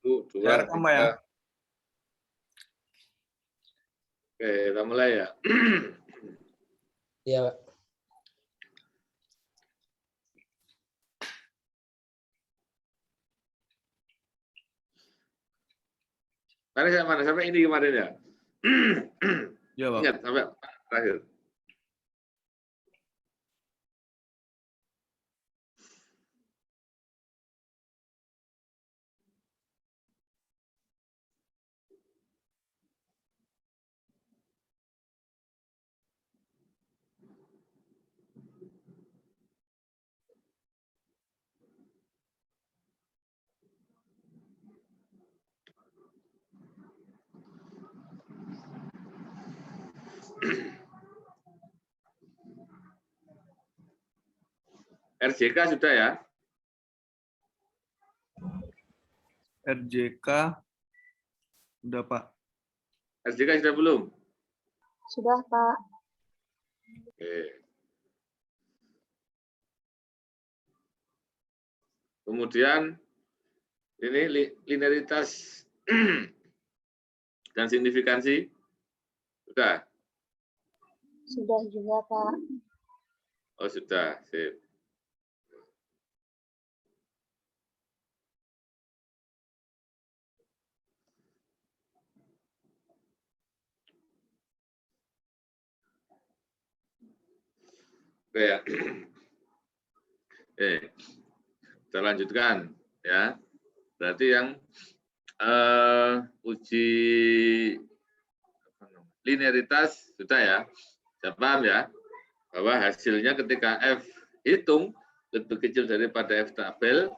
Saya 2, rekam, Pak, ya. 3. Oke, kita mulai ya. Iya, Pak. Mana sampai ini kemarin ya. Iya, Pak. Ingat sampai terakhir. RJK sudah ya? RJK udah, Pak. RJK sudah belum? Sudah, Pak. Oke. Kemudian ini linearitas dan signifikansi sudah? Sudah juga, Pak. Oh sudah, sip. Oke ya. Kita lanjutkan ya. Berarti yang uji linearitas sudah ya. Sudah paham ya? Bahwa hasilnya ketika F hitung lebih kecil daripada F tabel,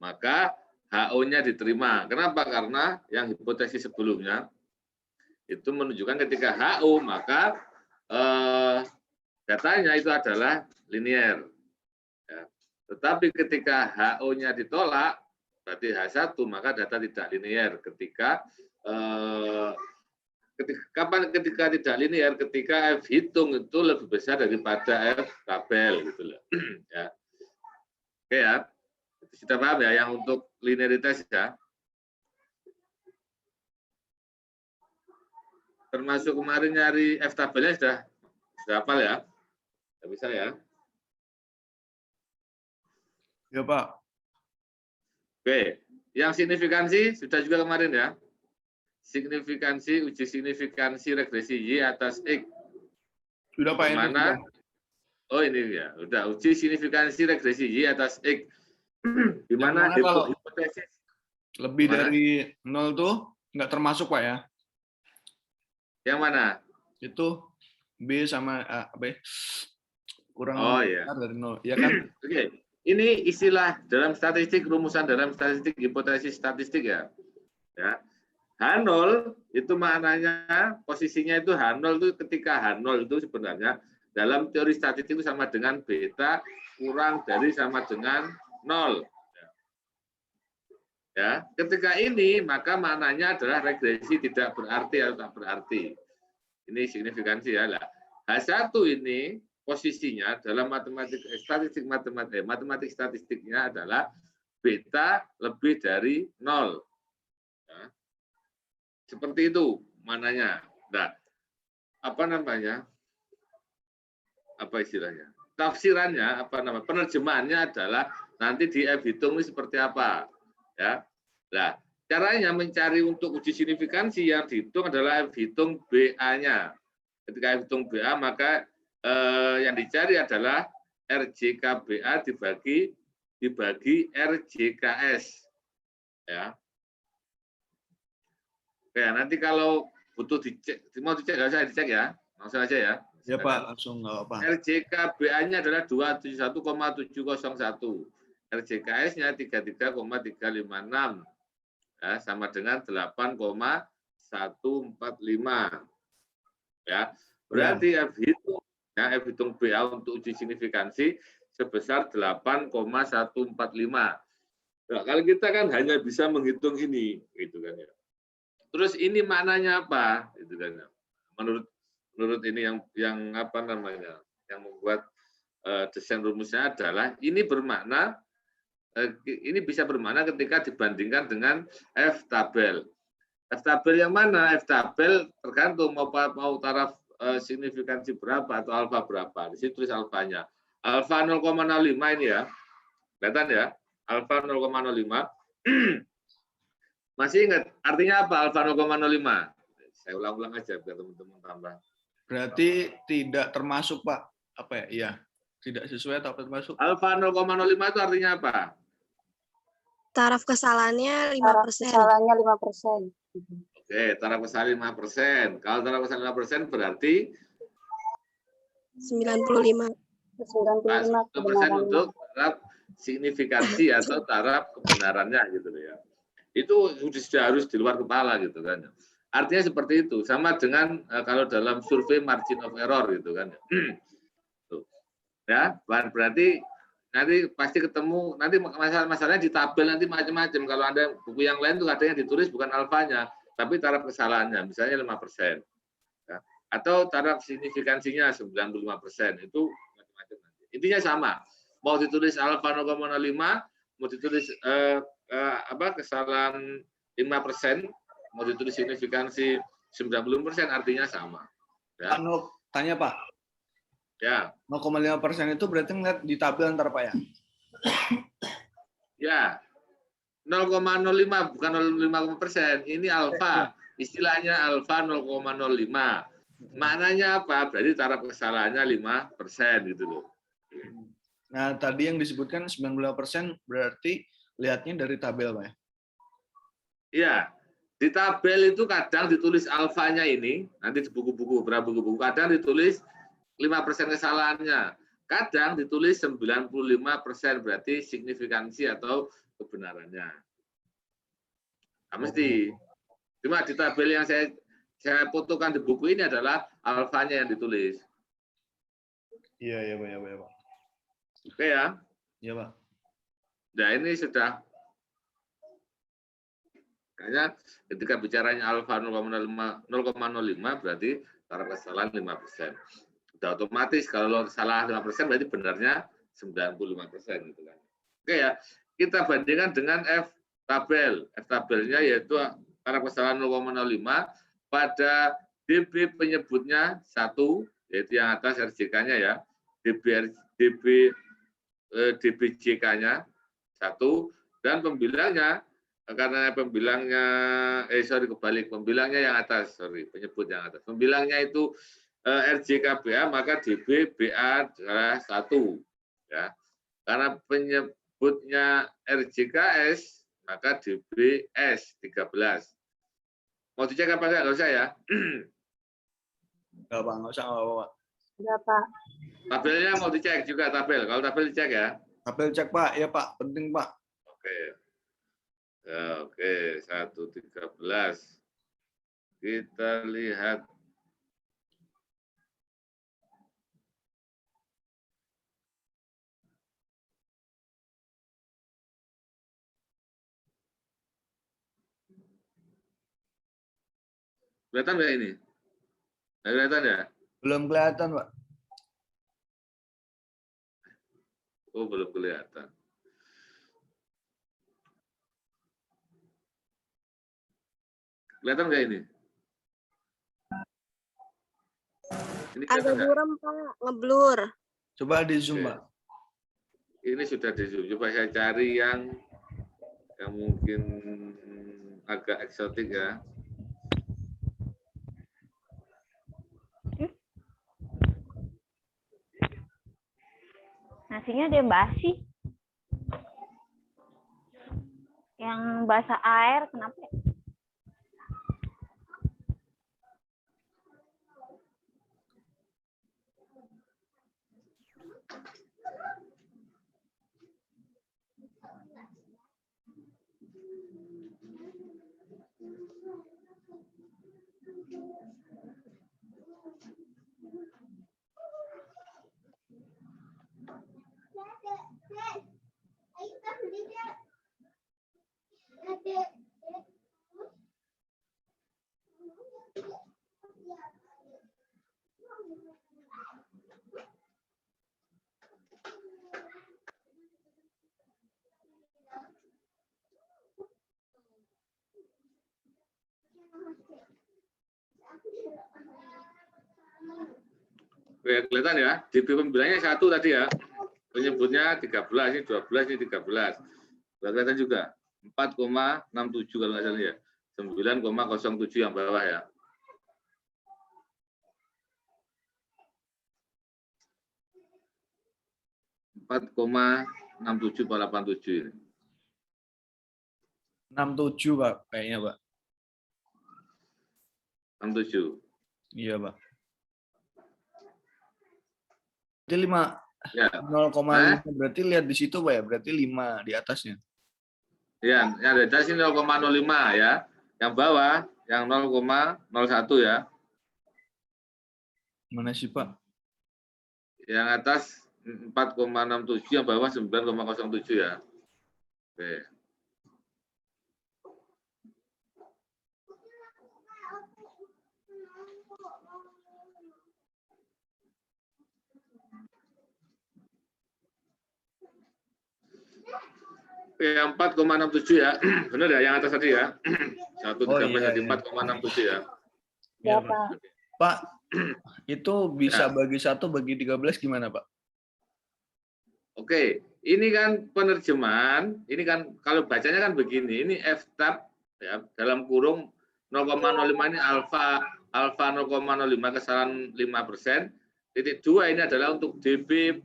maka HO-nya diterima. Kenapa? Karena yang hipotesis sebelumnya itu menunjukkan ketika HO, maka datanya itu adalah linier. Ya. Tetapi ketika HO-nya ditolak, berarti H1, maka data tidak linier. Ketika tidak linear, ketika F hitung itu lebih besar daripada F tabel gitu loh. Ya. Oke ya. Sudah paham ya yang untuk linearitas ya. Termasuk kemarin nyari F tabelnya sudah hafal ya? Sudah bisa ya? Ya, Pak. Oke. Yang signifikansi sudah juga kemarin ya? Signifikansi, uji signifikansi regresi Y atas X. Sudah, Pak. Mana? Oh ini ya, udah uji signifikansi regresi Y atas X. Di mana kalau hipotesis lebih dari 0 tuh nggak termasuk, Pak ya? Yang mana? Itu B sama A, B kurang iya. dari 0, ya kan? Oke. Ini istilah dalam statistik, rumusan dalam statistik, hipotesis statistik ya. Ya. H0 itu maknanya posisinya itu H0 itu ketika H0 itu sebenarnya dalam teori statistik itu sama dengan beta kurang dari sama dengan 0. Ya, ketika ini maka maknanya adalah regresi tidak berarti atau tak berarti. Ini signifikansi ya lah. H1 ini posisinya dalam matematik statistiknya adalah beta lebih dari 0. Ya. Seperti itu mananya. Nah, apa namanya? Apa istilahnya? Tafsirannya apa namanya? Penerjemahannya adalah nanti di F hitung ini seperti apa? Ya. Nah, caranya mencari untuk uji signifikansi yang dihitung adalah F hitung BA-nya. Ketika F hitung BA maka yang dicari adalah RJKBA dibagi RJKS. Ya. Oke, nanti kalau butuh dicek, mau dicek nggak usah dicek ya, langsung aja ya. Ya, Pak, langsung nggak apa. RJKBA-nya adalah 271,701. RJKS-nya 33,356. Ya, sama dengan 8,145. Ya, berarti F hitung BA untuk uji signifikansi sebesar 8,145. Nah, kalau kita kan hanya bisa menghitung ini, gitu kan ya. Terus ini maknanya apa? Gitu kan ya. Menurut ini yang apa namanya? Yang membuat desain rumusnya adalah ini bermakna ini bisa bermakna ketika dibandingkan dengan F tabel. F tabel yang mana? F tabel tergantung mau taraf signifikansi berapa atau alfa berapa. Di situ tulis alfanya. Alfa 0,05 ini ya. Kelihatan ya? Alfa 0,05. Masih ingat artinya apa alfa 0,05? Saya ulang-ulang aja biar teman-teman tambah. Berarti tidak termasuk, Pak. Apa ya? Iya. Tidak sesuai atau termasuk? Alfa 0,05 itu artinya apa? Taraf kesalahannya 5%. Taraf kesalahannya 5%. Oke, taraf kesalahan 5%. Kalau taraf kesalahan 5% berarti 95. 95 1% untuk taraf signifikansi atau taraf kebenarannya gitu ya. Itu sudah harus di luar kepala gitu kan. Artinya seperti itu, sama dengan kalau dalam survei margin of error gitu kan. Ya, berarti nanti pasti ketemu, nanti masalahnya di tabel nanti macam-macam. Kalau Anda buku yang lain tuh kadang yang ditulis bukan alfanya, tapi taraf kesalahannya, misalnya 5%. Ya. Atau taraf signifikansinya 95%, itu macam-macam. Intinya sama, mau ditulis alfa 0,05, mau ditulis kesalahan 5%, mau ditulis signifikansi 90%, artinya sama. Ya. Pak Nuk, tanya Pak. Ya. 0,5% itu berarti ngeliat di tabel ntar Pak ya? Ya. 0,05 bukan 0,5%. Ini alfa. Istilahnya alfa 0,05. Maknanya apa? Berarti taraf kesalahannya 5% gitu loh. Nah, tadi yang disebutkan 95% berarti lihatnya dari tabel Pak ya? Iya. Di tabel itu kadang ditulis alfanya ini, nanti di buku-buku, beberapa buku-buku, kadang ditulis 5% kesalahannya. Kadang ditulis 95% berarti signifikansi atau kebenarannya. Nah, mesti. Cuma di tabel yang saya fotokan di buku ini adalah alfanya yang ditulis. Iya Pak, Pak. Oke ya? Iya Pak. Nah ini sudah. Kayaknya ketika bicaranya alfa 0,05 berarti taraf kesalahan 5%. Sudah otomatis kalau salah 5% berarti benarnya 95% gitu kan. Oke ya, kita bandingkan dengan F tabel. F tabelnya yaitu taraf kesalahan 0,05 pada DB penyebutnya 1, yaitu yang atas RJK-nya ya. DBJK-nya 1 dan pembilangnya karena pembilangnya pembilangnya yang atas, penyebut yang atas. Pembilangnya itu RJKBA, maka DBBA adalah 1 ya. Karena penyebutnya RJKS, maka DBS 13. Mau dicek apa enggak? Enggak usah ya. Enggak Pak, enggak usah Pak. Enggak, Pak. Tabelnya mau dicek juga tabel. Kalau tabel dicek ya. Tabel cek Pak, ya Pak, penting Pak. Oke. Ya, oke, 1.13. Kita lihat. Kelihatan nggak ini? Nggak kelihatan ya? Belum kelihatan Pak. Oh, belum kelihatan. Kelihatan nggak ini? Ini Agak buram Pak, ngeblur. Coba di zoom Pak. Ini sudah di zoom. Coba saya cari yang mungkin agak eksotik ya. Nasinya ada yang basi. Yang basah air, kenapa? Oke, kelihatan ya, DB pembilangnya 1 tadi ya. Penyebutnya 13, ini 12, ini 13. Kelihatan juga 4,67 kalau nggak salah ya. 9,07 yang bawah ya. (4,67 pada 87 ini. 67 Pak kayaknya Pak. 67. Iya Pak. Berarti 5 Ya, 0,5 berarti lihat di situ Pak ya, berarti 5 di atasnya. ya, yang di atas ini 0,05 ya. Yang bawah yang 0,01 ya. Mana sih Pak? Yang atas 4,67, yang bawah 9,07 ya. Oke. Yang 4,67 ya. Benar ya yang atas tadi ya. 1,13 tadi 4,67 ya. Ya, Iya, Pak. Pak, itu bisa Ya. bagi 1 bagi 13 gimana Pak? Oke, ini kan penerjemahan, ini kan kalau bacanya kan begini, ini F-tab ya, dalam kurung 0,05 ini alfa 0,05 kesalahan 5%. Titik 2 ini adalah untuk DB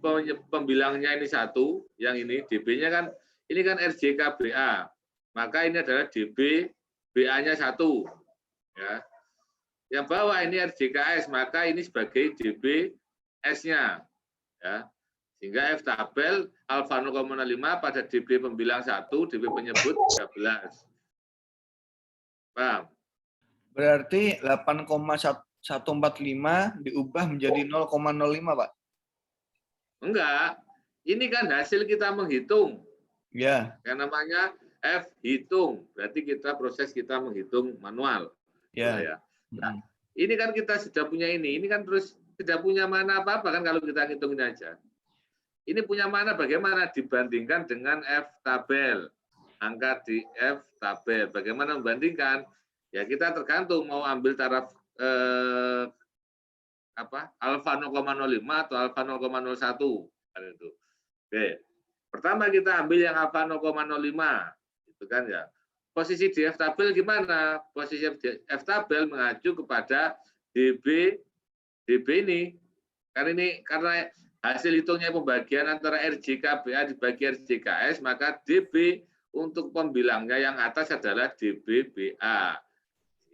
pembilangnya ini 1, yang ini DB-nya kan ini kan RJKBA. Maka ini adalah DB BA-nya 1 ya. Yang bawah ini RJKS, maka ini sebagai DB S-nya ya. Sehingga F tabel alfa 0,05 pada DB pembilang 1, DB penyebut 13. Paham? Berarti 8,145 diubah menjadi 0,05 Pak? Enggak. Ini kan hasil kita menghitung. Ya. Yang namanya F hitung. Berarti proses kita menghitung manual. Ya. Ya. Nah, ini kan kita sudah punya ini. Ini kan terus tidak punya mana apa-apa kan kalau kita hitungin aja. Ini punya mana bagaimana dibandingkan dengan F tabel. Angka di F tabel. Bagaimana membandingkan? Ya kita tergantung mau ambil taraf alfa 0,05 atau alfa 0,01 kan itu. Oke. Pertama kita ambil yang alfa 0,05 itu kan ya. Posisi di F tabel gimana? Posisi F tabel mengacu kepada DB ini. Karena hasil hitungnya pembagian antara RJKBA dibagi RJKS, maka DB untuk pembilangnya yang atas adalah DBBA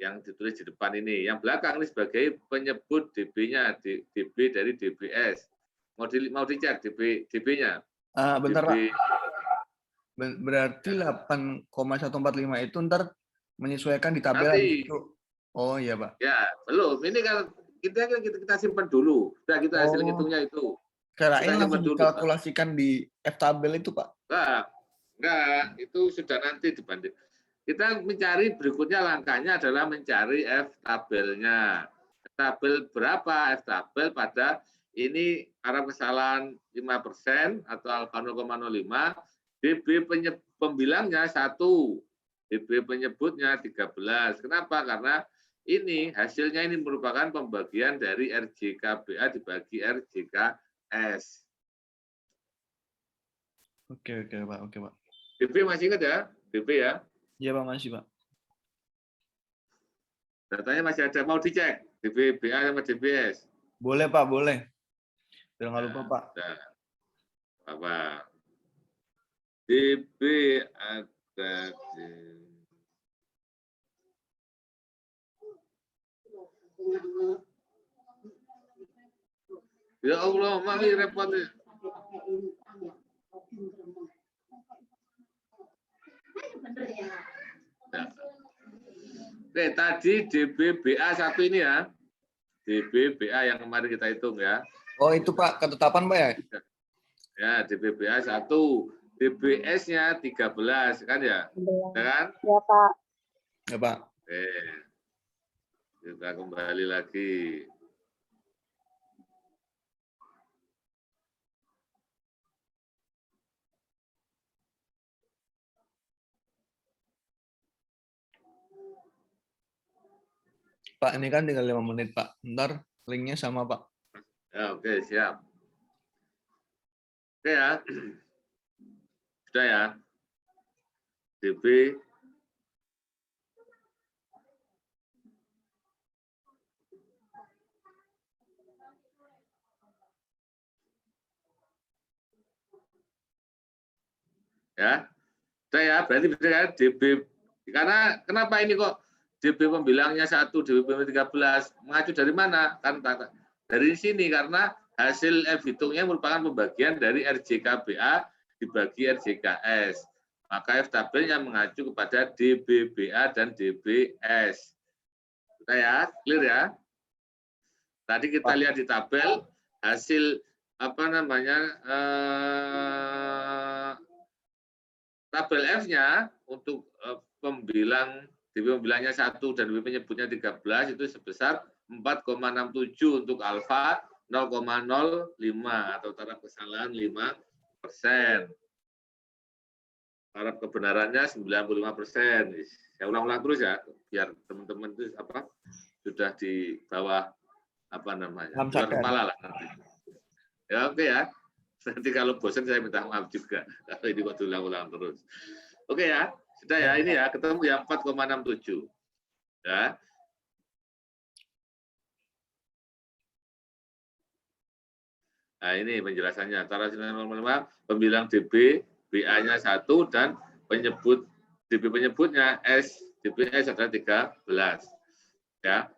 yang ditulis di depan ini. Yang belakang ini sebagai penyebut DB-nya, DB dari DBS. Mau dicek DB-nya. Bentar DB, Pak. Berarti 8,145 itu ntar menyesuaikan di tabel. nanti. Oh iya Pak. Ya, belum. Ini kan kita simpan dulu. Sudah kita hasil hitungnya itu. Kirain Kita langsung simpan dulu, dikalkulasikan di F tabel itu Pak. Enggak, itu sudah nanti dibanding. Kita mencari berikutnya langkahnya adalah mencari F tabelnya. Tabel berapa F tabel pada ini arah kesalahan 5% atau alfa 0,05, DB pembilangnya 1, DB penyebutnya 13. Kenapa? Karena ini hasilnya ini merupakan pembagian dari RJKBA dibagi RJKS. Oke Pak, oke Pak. DB masih ingat ya? DB ya? Iya Pak, masih Pak. Datanya masih ada, mau dicek DBBA sama DBS. Boleh Pak, boleh. Biar nggak lupa Pak. Nah, apa? DB ada di ya Allah, mami repotnya. Ya. Oke, tadi DBBA 1 ini ya. DBBA yang kemarin kita hitung ya. Oh itu Pak, ketetapan Pak ya? Ya, DBBA 1, DBS-nya 13 kan ya? Ya kan? Ya, Pak. Ya Pak. Oke. Kita kembali lagi. Pak, ini kan tinggal 5 menit Pak. Ntar Linknya sama, Pak. Ya, oke, siap. Oke ya. Sudah ya. DB ya. Sudah ya, berarti bisa ya DB. Karena kenapa ini kok DB pembilangnya 1, DB pembilang 13? Mengacu dari mana? Kan dari sini karena hasil F hitungnya merupakan pembagian dari RJKBA dibagi RJKS. Maka F tabelnya mengacu kepada DBBA dan DBS. Sudah ya, clear ya? Tadi kita lihat di tabel hasil apa namanya tabel F-nya untuk pembilang DB pembilangnya 1 dan DB penyebutnya 13 itu sebesar 4,67 untuk alfa 0,05 atau taraf kesalahan 5%. Taraf kebenarannya 95%. Saya ulang-ulang terus ya biar teman-teman itu apa sudah di bawah apa namanya luar kepala lah nanti. Ya oke ya. Nanti kalau bosan saya minta maaf juga kalau ini kok diulang-ulang terus. Oke ya, sudah ya ini ya ketemu yang 4,67 ya. Nah ini penjelasannya antara 9,5 pembilang DB BA-nya 1 dan penyebut DB penyebutnya S DBS adalah 13 ya.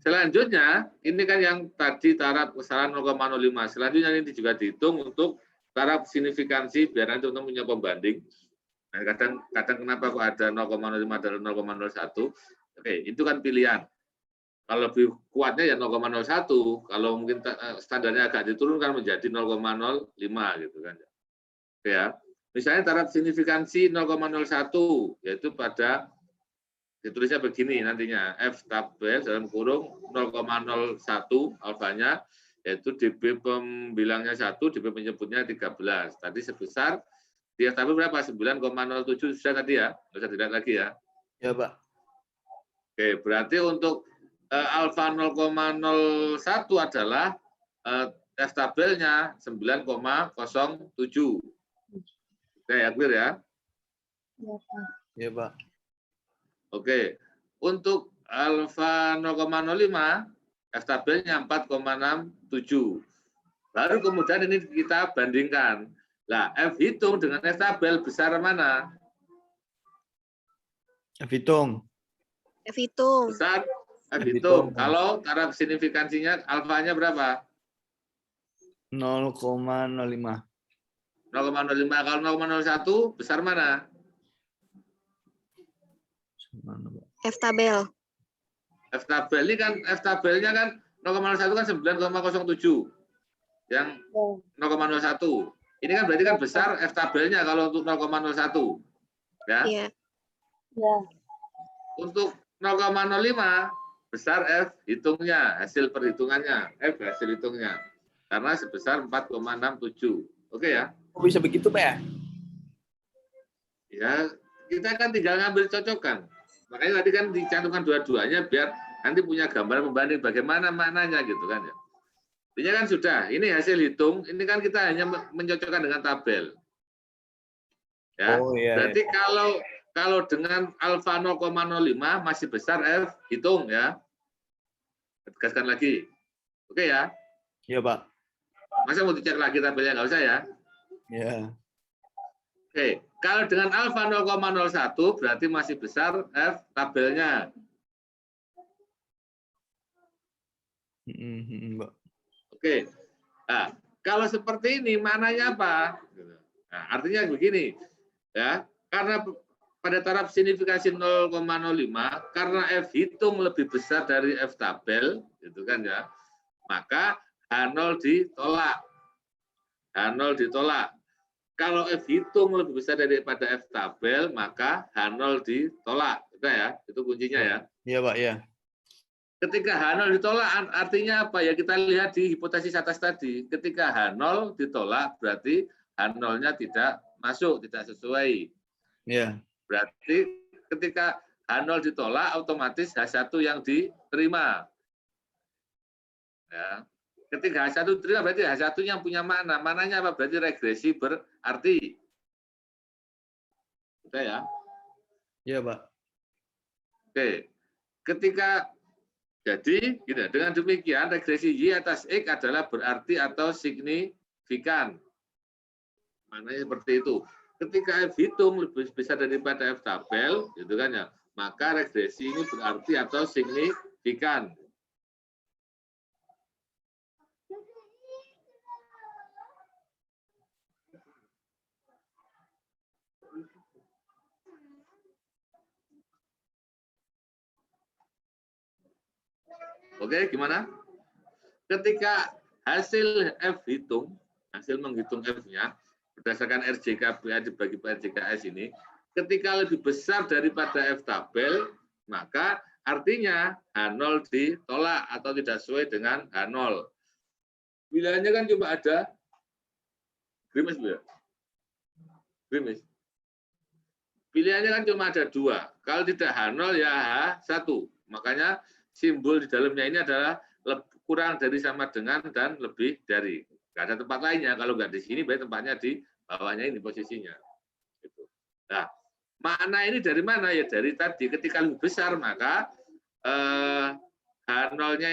Selanjutnya, ini kan yang tadi taraf kesalahan 0,05. Selanjutnya ini juga dihitung untuk taraf signifikansi, biar nanti untuk punya pembanding. Nah, kadang kenapa kok ada 0,05 dan 0,01? Oke, itu kan pilihan. Kalau lebih kuatnya ya 0,01. Kalau mungkin standarnya agak diturunkan menjadi 0,05 gitu kan. Oke ya. Misalnya taraf signifikansi 0,01, yaitu pada ditulisnya begini nantinya F tabel dalam kurung 0,01 alfanya yaitu DB pembilangnya 1, DB penyebutnya 13. Tadi sebesar di F tabel berapa? 9,07 sudah tadi ya. Nggak usah dilihat lagi ya. Ya, Pak. Oke, berarti untuk alfa 0,01 adalah F tabelnya 9,07. Oke, ya clear ya? Ya, Pak. Ya, Pak. Oke, untuk alfa 0,05, F tabelnya 4,67. Baru kemudian ini kita bandingkan. Lah, F hitung dengan F tabel besar mana? F hitung. F hitung. Besar F F hitung. hitung. Kalau taraf signifikansinya alfanya berapa? 0,05. 0,05. Kalau 0,01 besar mana? F tabel. F tabel ini kan F tabelnya kan 0,01 kan 9,07. Yang 0,01. Ini kan berarti kan besar F tabelnya kalau untuk 0,01. Ya. Iya. Ya. Untuk 0,05 besar F hitungnya, hasil perhitungannya, F hasil hitungnya. Karena sebesar 4,67. Oke ya? Kok bisa begitu, Pak ya? Ya, kita kan tinggal ngambil cocokan. Makanya tadi kan dicantumkan dua-duanya biar nanti punya gambaran pembanding bagaimana maknanya gitu kan ya. Ini kan sudah, ini hasil hitung, ini kan kita hanya mencocokkan dengan tabel. Ya, Oh, iya, berarti kalau dengan alfa 0,05 masih besar F hitung ya. Tegaskan lagi. Oke ya? Iya, Pak. Masa mau dicek lagi tabelnya nggak usah ya? Ya. Oke, kalau dengan alfa 0,01 berarti masih besar F tabelnya. Mbak. Oke, nah, kalau seperti ini maknanya apa? Nah, artinya begini, ya, karena pada taraf signifikansi 0,05, karena F hitung lebih besar dari F tabel, gitu kan ya, maka H0 ditolak. H0 ditolak. Kalau F hitung lebih besar daripada F tabel, maka H0 ditolak. Udah ya, itu kuncinya ya. Iya, Pak, ya. Ketika H0 ditolak, artinya apa ya? Kita lihat di hipotesis atas tadi. Ketika H0 ditolak, berarti H0-nya tidak masuk, tidak sesuai. Iya. Berarti ketika H0 ditolak, otomatis H1 yang diterima. Ya. Ketika H1 diterima berarti H1 yang punya makna. Maknanya apa? Berarti regresi berarti. Udah ya? Iya, Pak. Oke. Ketika jadi gitu, dengan demikian regresi Y atas X adalah berarti atau signifikan. Maknanya seperti itu. Ketika F hitung lebih besar daripada F tabel, gitu kan ya, maka regresi ini berarti atau signifikan. Oke, gimana? Ketika hasil F hitung, hasil menghitung F-nya, berdasarkan RJKBA dibagi per RJKS ini, ketika lebih besar daripada F tabel, maka artinya H0 ditolak atau tidak sesuai dengan H0. Pilihannya kan cuma ada, Grimis, Bu ya? Grimis. Pilihannya kan cuma ada 2. Kalau tidak H0 ya H1. Makanya simbol di dalamnya ini adalah kurang dari sama dengan dan lebih dari. Nggak ada tempat lainnya. Kalau nggak di sini, berarti tempatnya di bawahnya ini posisinya. Gitu. Nah, makna ini dari mana? Ya dari tadi. Ketika lebih besar, maka H0-nya